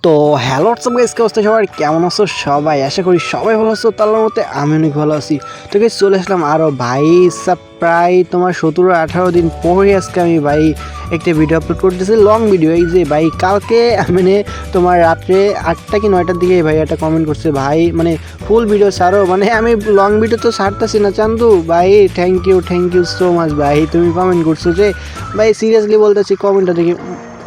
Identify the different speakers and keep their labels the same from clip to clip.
Speaker 1: তো hello WhatsApp guys, কি অবস্থা সবার? কেমন আছো সবাই? আশা করি সবাই ভালো আছো। তার মতে আমি অনেক ভালো আছি। তো গাইস চলে আসলাম আরও ভাই প্রায় তোমার 17-18 দিন পরে আজকে আমি ভাই একটা ভিডিও আপলোড করতেছি, লং ভিডিও। এই যে ভাই কালকে মানে তোমার রাত্রে 8টা কি 9টার দিকে ভাই একটা কমেন্ট করছে, ভাই মানে ফুল ভিডিও ছাড়ো। মানে আমি লং ভিডিও তো ছাড়তেছি না চান্দু ভাই। থ্যাংক ইউ সো মাচ ভাই, তুমি কমেন্ট করছো যে ভাই, সিরিয়াসলি বলতেছি কমেন্টটা দেখি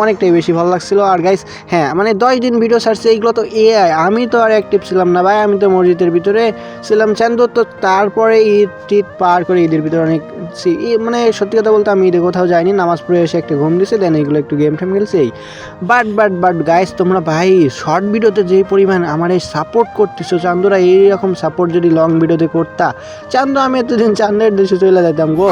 Speaker 1: অনেকটাই বেশি ভালো লাগছিলো। আর গাইস হ্যাঁ, মানে 10 দিন ভিডিও ছাড়ছে, এইগুলো তো এআই, আমি তো আর অ্যাক্টিভ ছিলাম না ভাই, আমি তো মসজিদের ভিতরে ছিলাম চান্দু। তো তারপরে ঈদ পার করে ঈদের ভিতরে অনেক মানে সত্যি কথা বলতে আমি ঈদে কোথাও যাইনি, নামাজ পড়ে এসে একটা ঘুম দিছে, দেন এইগুলো একটু গেম টেম খেলছে এই। বাট গাইস তোমরা ভাই শর্ট ভিডিওতে যেই পরিমাণ আমার এই সাপোর্ট করতেছো চান্দুরা, এইরকম সাপোর্ট যদি লং ভিডিওতে করতা চান্দু, আমি এতদিন চান্দের দেশে চলে যেতাম গো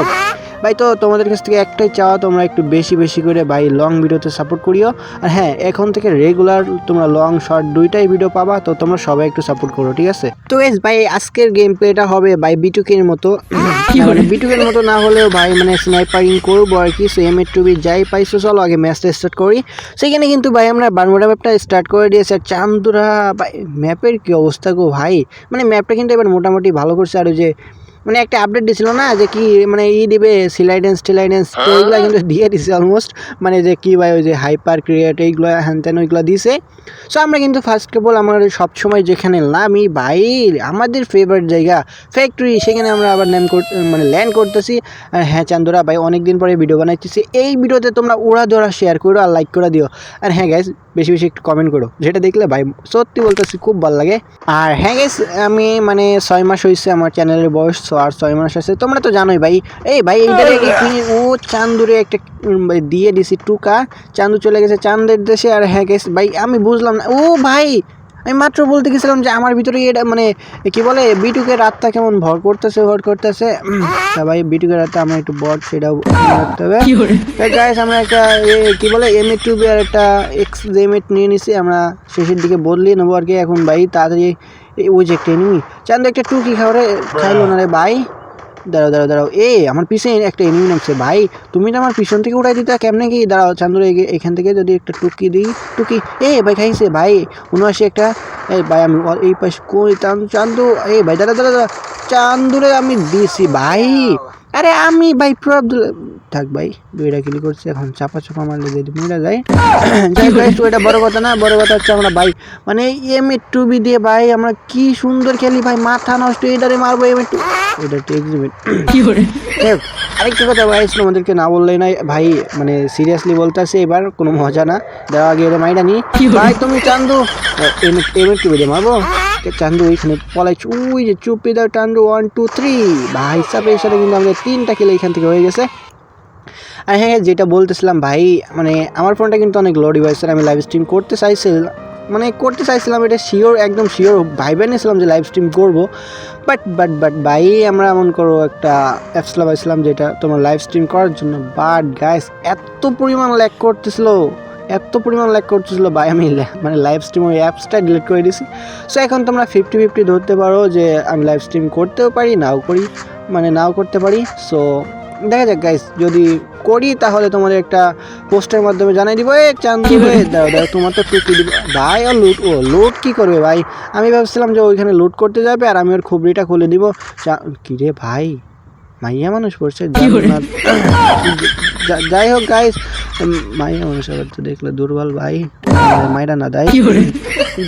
Speaker 1: ভাই। তো তোমাদের কাছ থেকে একটাই চাওয়া, তোমরা একটু বেশি করে ভাই লং ভিডিওতে সাপোর্ট করিও। আর হ্যাঁ, এখন থেকে রেগুলার তোমরা লং শর্ট দুইটাই ভিডিও পাবা, তো তোমরা সবাই একটু সাপোর্ট করো, ঠিক আছে? তো গাইস ভাই আজকের গেম প্লেটা হবে ভাই বিটুকের মতো, বিটুকের মতো না হলেও ভাই মানে স্নাইপারিং করবো আর কি। সো M8 যাই পাইছো, চলো আগে ম্যাচটা স্টার্ট করি। সেখানে কিন্তু ভাই আমরা বারমুডা ম্যাপটা স্টার্ট করে দিয়েছি। আর চান্দুরা ভাই ম্যাপের কি অবস্থা গো ভাই, মানে ম্যাপটা কিন্তু এবার মোটামুটি ভালো করছে। আর ওই যে মানে একটা আপডেট দিছিল না যে কি মানে দিবে সিলাইডেন্স তো ওইগুলো কিন্তু দিয়ে দিছে অলমোস্ট, মানে যে কি ভাই ওই যে হাইপার ক্রিয়েট এইগুলো হ্যান তেন ওইগুলো দিছে। সো আমরা কিন্তু ফার্স্ট অফ অল আমরা সবসময় যেখানে নামি ভাই আমাদের ফেভারিট জায়গা ফ্যাক্টরি, সেখানে আমরা আবার মানে ল্যান্ড করতেছি। আর হ্যাঁ চান্দুরা ভাই অনেক দিন পরে ভিডিও বানাইতেছি, এই ভিডিওতে তোমরা উড়া ধরা শেয়ার করো আর লাইক করে দিও। আর হ্যাঁ গাইস বেশি একটু কমেন্ট করো, যেটা দেখলে ভাই সত্যি বলতেছি খুব ভালো লাগে। আর হ্যাঁ গাইস আমি মানে 6 মাস হয়েছে আমার চ্যানেলের বয়স, আর 6 মাস আছে, তোমরা তো জানোই ভাই। এই ভাই এইটারে কি ও চান্দুরে একটা দিয়ে দিছি টুকা, চান্দু চলে গেছে চান্দের দেশে। আর হ্যাঁ গাইস ভাই আমি বুঝলাম না, ও ভাই আমি মাত্র বলতে গেছিলাম যে আমার ভিতরে এটা মানে কি বলে বিটুকের রাতটা কেমন ভর করতেছে তা ভাই বিটুকের রাতটা আমরা একটু বট সেটাও রাখতে হবে। গাইস আমরা একটা কি বলে M8 আর একটা XZ8 নিয়ে নিছি, আমরা শেষের দিকে বদলিয়ে নেবো আর কি এখন ভাই তাড়াতাড়ি। ওই যে একটা এনিমি চান্দু একটা টুকি খাইলো না রে ভাই। দাঁড়াও আমার পিছনে একটা এনিমি নামছে ভাই, তুমি তো আমার পিছন থেকে উড়াই দিতে কেমনে কি? দাঁড়াও চান্দুরে এখান থেকে যদি একটা টুকি দিই, ভাই খাইছে ভাই 79 একটা। এই ভাই আমি এই পাশে কই চান্দু, ভাই দাঁড়া চান্দুরে আমি দিছি ভাই। আরে আমি ভাই থাক ভাই, দুইটা কিলি করছি, এখন চাপা মারলে যদি মেরা যায় যাই ভাই। তো এটা বড় কথা না, বড় কথা হচ্ছে আমরা ভাই মানে M8 দিয়ে ভাই আমরা কি সুন্দর খেলি ভাই, মাথা নষ্ট। এটারে মারবো M8, এটা এক্সিবিট কি করে। আরেকটা কথা ভাই আমাদেরকে না বললেই নাই ভাই, মানে সিরিয়াসলি বলতেছি এবার কোনো মজা না। দেওয়া আগে এটা মাইরা নি ভাই। তুমি চান্দু M8 দিয়ে মারবো চান্দু, ওইখানে পলাই ওই যে চুপি দাও চান্দু 1 2 3 ভাই সাপের সাথে কিন্তু আমাদের 3টা কিলো এখান থেকে হয়ে গেছে। আর হ্যাঁ যেটা বলতেছিলাম ভাই, মানে আমার ফোনটা কিন্তু অনেক লো ডিভাইসের, আমি লাইভ স্ট্রিম করতে চাইছিলাম এটা একদম শিওর ভাইবে নিয়েছিলাম যে লাইভ স্ট্রিম করবো। বাট ভাই আমরা এমন করো একটা অ্যাপস লাগাইছিলাম যেটা তোমার লাইভ স্ট্রিম করার জন্য। বাট গাইস এত পরিমাণ ল্যাগ করতেছিল ভাই, আমি মানে লাইভ স্ট্রিম ওই অ্যাপসটা ডিলিট করে দিয়েছি। সো এখন তোমরা 50-50 ধরতে পারো যে আমি লাইভ স্ট্রিম করতেও পারি নাও করতে পারি। সো দেখা যাক গাইস, যদি করি তাহলে তোমাদের একটা পোস্টের মাধ্যমে জানাই দিব। চান্দু দাও তোমার তো টুকি দিব ভাই। আর লুট কি করবে ভাই? আমি ভাবছিলাম যে ওইখানে লুট করতে যাবে আর আমি ওর খুবরিটা খুলে দিব। কি রে ভাই, মাইয়া মানুষ পড়ছে। যাই হোক গাইস, মাইয়া মানুষ আবার তো দেখলে দুর্বল ভাই, মাইরা না দেয়।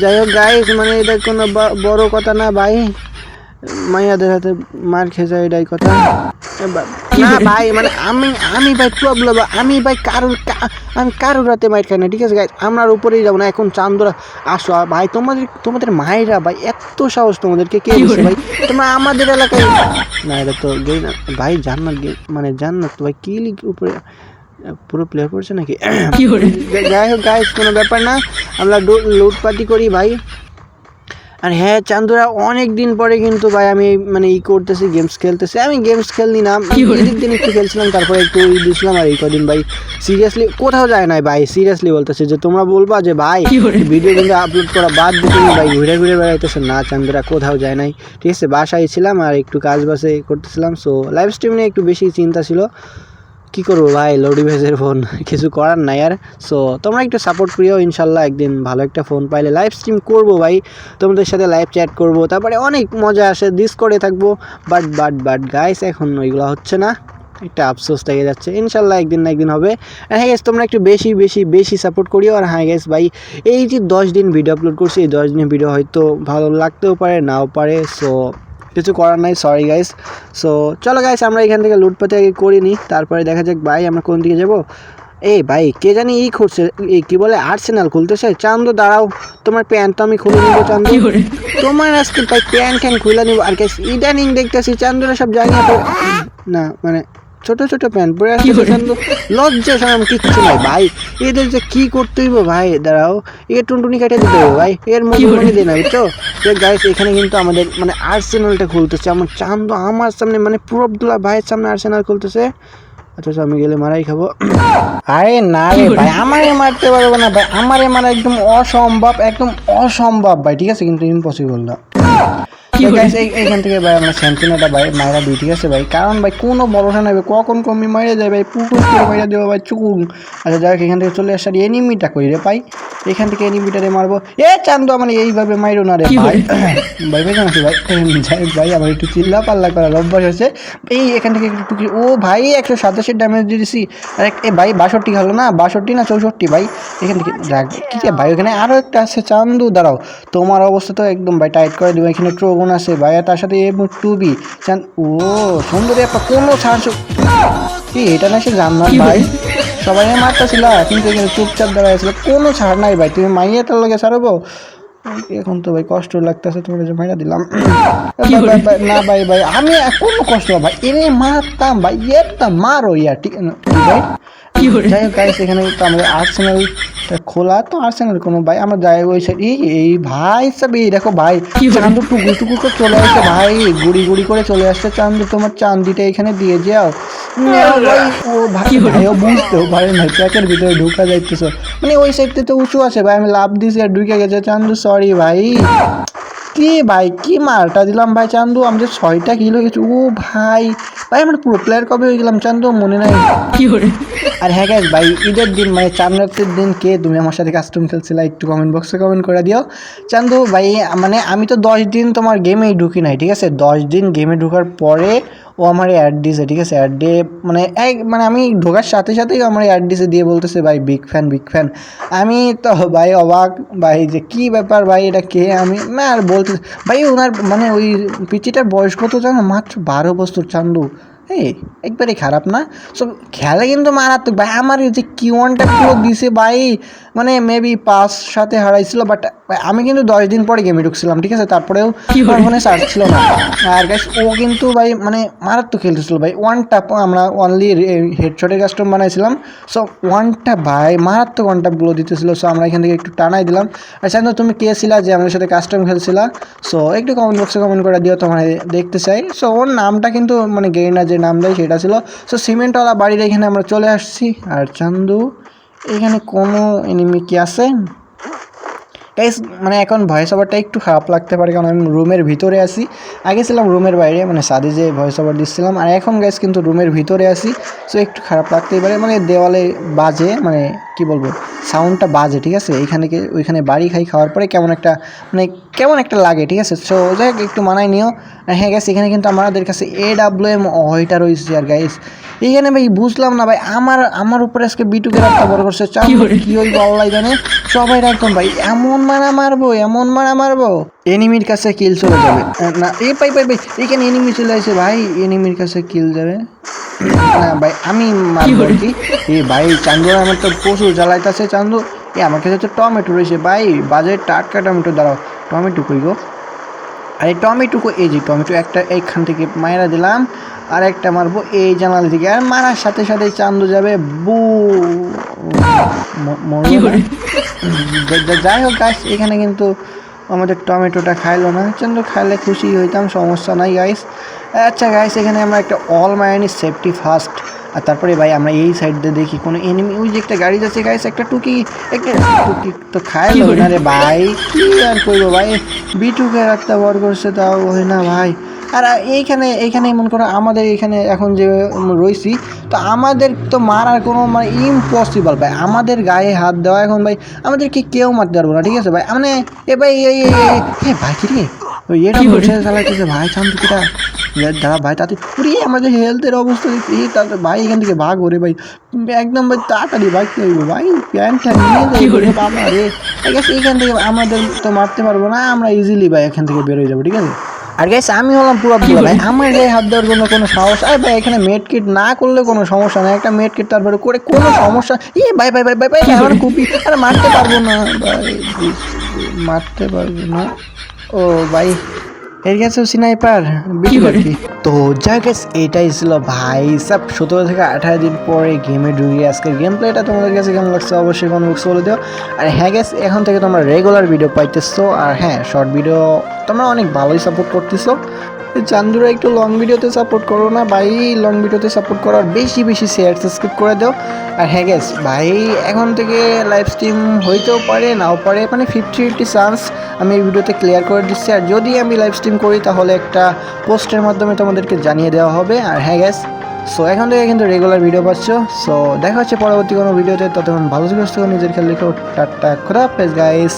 Speaker 1: যাই হোক গাইস, মানে এটা কোনো বড় কথা না ভাই, মাইয়াদের হাতে মার খেয়ে যায় এটাই কথা না ভাই। মানে আমি ভাই প্রবলেম, আমি ভাই কারোর রাতে মাইর খাই না, ঠিক আছে গাইস? আমরা উপরেই যাবো না এখন। চান্দুরা আসো ভাই, তোমাদের মায়েরা ভাই এত সাহস তোমাদেরকে কে দিচ্ছে ভাই? তোমরা আমাদের এলাকায় না, এটা তো গেই না ভাই, জান্নাত ভাই কি উপরে পুরো প্লেয়ার করছে নাকি? যাই হোক গাইস কোনো ব্যাপার না, আমরা লুটপাটি করি ভাই। আর হ্যাঁ চান্দুরা অনেক দিন পরে কিন্তু ভাই আমি মানে করতেছি, গেমস খেলতেছি। আমি গেমস খেলনি না, দিন একটু খেলছিলাম, তারপরে একটু দিয়েছিলাম। আর এই কদিন ভাই সিরিয়াসলি কোথাও যায় নাই ভাই, সিরিয়াসলি বলতেছি যে তোমরা বলবা যে ভাই ভিডিও কিন্তু আপলোড করা বাদ দিতে ভাই ঘুরে বেড়াইতেছে না। চান্দুরা কোথাও যায় নাই, ঠিক আছে? বাসায় ছিলাম আর একটু কাজ বাসে করতেছিলাম। সো লাইভ স্ট্রিম নিয়ে একটু বেশি চিন্তা ছিল, কী করবো ভাই, লোডি ভেজের ফোন, কিছু করার নাই আর। সো তোমরা একটু সাপোর্ট করিও, ইনশাল্লাহ একদিন ভালো একটা ফোন পাইলে লাইভ স্ট্রিম করবো ভাই, তোমাদের সাথে লাইভ চ্যাট করবো, তারপরে অনেক মজা আসে, ডিসকর্ডে থাকবো। বাট গাইস এখন ওইগুলো হচ্ছে না, একটা আফসোস থেকে যাচ্ছে। ইনশাল্লাহ একদিন না একদিন হবে। আর হ্যাঁ গাইস, তোমরা একটু বেশি সাপোর্ট করিও। আর হ্যাঁ গাইস ভাই, এই যে 10 দিন ভিডিও আপলোড করছি, এই 10 দিনের ভিডিও হয়তো ভালো লাগতেও পারে, নাও পারে। সো কিছু করার নাই, সরি গাইস। সো চলো গাইস, আমরা এখান থেকে লুটপাতে আগে করিনি, তারপরে দেখা যাক ভাই আমরা কোন দিকে যাবো। এই ভাই কে জানি ই করছে, এই কি বলে আর্সেনাল খুলতেছে। চান্দু দাঁড়াও, তোমার প্যান্ট তো আমি খুলে নিবো চান্দু, তোমার আজকে ভাই প্যান্ট খুলে নিবো। আর গাইস ইদানিং দেখতেছি চান্দুরা সব জায়গায় না, মানে ছোট ছোট প্যান্ট পরে আসছে চান্দু, লজ্জা শরম কিচ্ছু নাই ভাই। এদের যে কি করতে হইব ভাই, দাঁড়াও, এর টুনটুনি কেটে দিতে হবে ভাই, এর মনে দিই না, বুঝছো। গাইস এখানে কিন্তু আমাদের মানে আর্সেনালটা খুলতেছে আমার চান্দু, আমার সামনে মানে পুরো আব্দুল্লাহ ভাইয়ের সামনে আর্সেনাল খুলতেছে। আচ্ছা আমি গেলে মারাই খাবো। আরে না রে ভাই, আমারে মারতে পারবো না ভাই, আমারে মারা একদম অসম্ভব ভাই, ঠিক আছে, কিন্তু ইম্পসিবল না। এইখান থেকে ভাই আমরা স্যান্টিনাটা ভাই মায়েরা দিই, ঠিক আছে ভাই, কারণ ভাই কোনো ভরসা নাই, কখন কমি মাইরে যায় ভাই, পুকুর করে মাইরা দেবো ভাই চুকুন। আচ্ছা যাই হোক, এখান থেকে চলে আসার এনিমিটা করি রে ভাই, এখান থেকে এনিমিটারে মারবো। চান্দু আমার এইভাবে মাইরো না রে ভাই, ভাই ভাই জানাচ্ছি ভাই, যাই হোক ভাই আমার একটু চিল্লা পাল্লা করার অভ্যাস হচ্ছে। এখান থেকে একটু ও ভাই 187 ড্যামেজ দিয়েছি। আর ভাই 62 হলো না, 62 না 64 ভাই। এখান থেকে কি ভাই, ওখানে আরও একটা আছে চান্দু, দাঁড়াও, তোমার অবস্থা তো একদম ভাই টাইট করে দেবো। এখানে ট্রোগন আছে ভাই, আর তার সাথে টুবি চান, ও সুন্দর একটা কোনো সাহস কি এটা না, সে জান্নাত ভাই, সবাই মারতেছিল কিন্তু এখানে চুপচাপ দাঁড়াইছিল, কোনো ছাড় নাই ভাই, তুমি মাইয়াটার লগে ছাড়বো। এখন তো ভাই কষ্ট লাগতেছে, তোমার যে মাইরা দিলাম না ভাই, আমি কোনো কষ্ট ভাই, এনে মারতাম ভাই, এটা মারো ইয়ার, ঠিক ভাই। যাই হোক গাইস, এখানে তো আমাদের আর্সেনালটা খোলা, তো আর্সেনাল কোনো ভাই আমরা যাই ওই সাইড। এই ভাই সব এই দেখো ভাই, চান্দু টুকু করে চলে আসছে ভাই, গুড়ি করে চলে আসছে চান্দু, তোমার চান্দিটা এখানে দিয়ে যাও ভাই। ও ভাই ভাইও বুঝতেও পারে না, প্যাকের ভিতরে ঢুকা যাইতেছে, মানে ওই সাইডতে তো উঁচু আছে ভাই, আমি লাভ দিয়েছি আর ঢুকে গেছে চান্দু, সরি ভাই। কি ভাই কি মারটা দিলাম ভাই চান্দু, আমাদের 6টা কিল হয়ে গেছে। ও ভাই আমরা পুরো প্লেয়ার কবে হয়ে গেলাম চান্দু, মনে নাই। আর হ্যাঁ গাইস ভাই, ঈদের দিন মানে চাঁদরাতের দিন কে তুমি আমার সাথে কাস্টম খেলছিলা, একটু কমেন্ট বক্সে কমেন্ট করে দিও চান্দু ভাই। মানে আমি তো 10 দিন তোমার গেমেই ঢুকি নাই, ঠিক আছে, 10 দিন গেমে ঢোকার পরে ও আমার অ্যাড দিয়েছে, ঠিক আছে, অ্যাড দিয়ে মানে আমি ঢোকার সাথে সাথেই আমার অ্যাড দিয়েছে, দিয়ে বলতেছে ভাই বিগ ফ্যান। আমি তো ভাই অবাক ভাই, যে কি ব্যাপার ভাই, এটা কে, আমি না আর বলতে ভাই, ওনার মানে ওই পিচিটার বয়স কত জানো, মাত্র 12 বছর চান্দু, একবারে খারাপ না। সো খেলা কিন্তু মারাত্মক ভাই, আমার যে কিওয়ানটা পুরো দিছে ভাই, মানে মেবি 5 হারাইছিল, বাট আমি কিন্তু 10 দিন পরে গেমে ঢুকছিলাম, ঠিক আছে, তারপরেও আমার ফোনে চার্জ ছিল না। আর গাইস ও কিন্তু ভাই মানে মারাত্মক খেলতেছিল ভাই, ওয়ানটা আমরা অনলি হেডশটের কাস্টম বানাইছিলাম। সো ওয়ানটা ভাই মারাত্মক ওয়ানটাপগুলো দিতেছিল। সো আমরা এখান থেকে একটু টানাই দিলাম। আর চান্দু তুমি কে ছিলা যে আমাদের সাথে কাস্টম খেলছিলা? সো একটু কমেন্ট বক্সে কমেন্ট করে দিও, তোমার দেখতে চাই। সো ওর নামটা কিন্তু মানে গেইনা যে নাম দেয় সেটা ছিল। সো সিমেন্টওয়ালা বাড়ির এখানে আমরা চলে আসছি। আর চান্দু এখানে কোনো এনিমি কি আছে গাইস? মানে এখন ভয়েস ওভারটা একটু খারাপ লাগতে পারে, কারণ আমি রুমের ভিতরে আছি, আগে ছিলাম রুমের বাইরে, মানে সাদে যে ভয়েস ওভার দিচ্ছিলাম, আর এখন গাইস কিন্তু রুমের ভিতরে আছি। সো একটু খারাপ লাগতেই পারে, মানে দেওয়ালে বাজে, মানে কি বলবো, সাউন্ডটা বাজে, ঠিক আছে, ওইখানে বাড়ি খাওয়ার পরে কেমন একটা লাগে, ঠিক আছে। সো যাই হোক একটু মানায় নিও। আর হ্যাঁ গাইস, এখানে কিন্তু আমাদের কাছে AWM ওইটা রয়েছে। আর গাইস এইখানে ভাই বুঝলাম না ভাই, আমার উপরে আজকে বিটুকে রাখতে বড় করছে, কি ওই বলাই জানে, সবাই রাখতাম ভাই, এমন মারবো এনিমির কাছে কিল চলে যাবে না। পাই এখানে এনিমি চলে আসে ভাই, এনিমির কাছে কিল যাবে না ভাই, আমি মারবো কি? ভাই চান্দু আমার তো প্রচুর জ্বালাইতেছে চান্দু। আমার কাছে তো টমেটো রয়েছে ভাই, বাজারে টাটকা টমেটো, দাঁড়াও, টমেটো কই গো? আর এই টমেটো, এই যে টমেটো একটা এইখান থেকে মায়েরা দিলাম, আর একটা মারবো এই জানাল থেকে, আর মারার সাথে সাথে চান্দু যাবে বু। যাই হোক গাইস, এখানে কিন্তু আমাদের টমেটোটা খাইলো না, চান্দু খাইলে খুশি হইতাম, সমস্যা নাই গাইস। আচ্ছা গাইস, এখানে আমরা একটা অল মাইনি সেফটি ফার্স্ট আর তারপরে ভাই আমরা এই সাইড দিয়ে দেখি কোনো এনিমি, ওই যে একটা গাড়ি যাচ্ছে গাইস, একটা টুকি তো খায় না রে ভাই, কি আর করবো ভাই, বিটুকে একটা বর করছে তাও হয় না ভাই। আর এইখানে মনে করো আমাদের এখানে এখন যে রয়েছি, তো আমাদের তো মারার কোনো মানে ইম্পসিবল ভাই, আমাদের গায়ে হাত দেওয়া এখন ভাই আমাদেরকে কেউ মারতে পারবো না, ঠিক আছে ভাই। মানে এ ভাই এই ভাই কি রে ওই এটা বলছে চালাইতেছে ভাই, শান্তিটা দাঁড়া ভাই, তাতে পুরিয়ে আমাদের হেলথের অবস্থা দেখছি তাতে ভাই, এখান থেকে ভাগ ওরে ভাই, একদম ভাই তাড়াতাড়ি ভাগ করবো ভাই, প্যান্টটা নিয়ে দেবে বাবা রে। এইখান থেকে আমাদের তো মারতে পারবো না, আমরা ইজিলি ভাই এখান থেকে বেরোয় যাবো, ঠিক আছে। আর গাইস আমি হলাম পুরো পুরো ভাই, আমার গায়ে হাত দেওয়ার জন্য কোনো সাহস, আর ভাই এখানে মেড কিট না করলে কোনো সমস্যা নেই, একটা মেড কিট তারপরে করে কোনো সমস্যা, ভাই ভাই ভাই ভাই ভাই আমার কুপি, আরে মারতে পারবো না ভাই, মারতে পারবো না। ও ভাই এর কাছে স্নাইপার বেশি আর কি। তো যাই গেস এটাই ছিল ভাই সব 17 থেকে 18 দিন পরে গেমে ঢুকে আজকের গেম প্লেটা তোমাদের কাছে কেমন লাগছে অবশ্যই কমেন্ট বক্সে বলে দিও। আর হ্যাঁ গেস এখন থেকে তোমরা রেগুলার ভিডিও পাইতেছো, আর হ্যাঁ শর্ট ভিডিও তোমরা অনেক ভালোই সাপোর্ট করতেছো। চান্দুরা একটু লং ভিডিওতে সাপোর্ট করো না ভাই, লং ভিডিওতে সাপোর্ট করার বেশি বেশি শেয়ার সাবস্ক্রাইব করে দাও। আর হ্যাঁ গেস ভাই এখন থেকে লাইভ স্ট্রিম হইতেও পারে নাও পারে, মানে 50-50 চান্স আমি এই ভিডিওতে ক্লিয়ার করে দিচ্ছি। আর যদি আমি লাইভ স্ট্রিম করি তাহলে একটা পোস্টের মাধ্যমে তোমাদেরকে জানিয়ে দেওয়া হবে। আর হ্যাঁ গেস সো এখন থেকে কিন্তু রেগুলার ভিডিও পাচ্ছ। সো দেখা হচ্ছে পরবর্তী কোনো ভিডিওতে, ততক্ষণ ভালো থেকে নিজের খেয়াল রেখো, টাটা খোদা হাফেজ গাইস।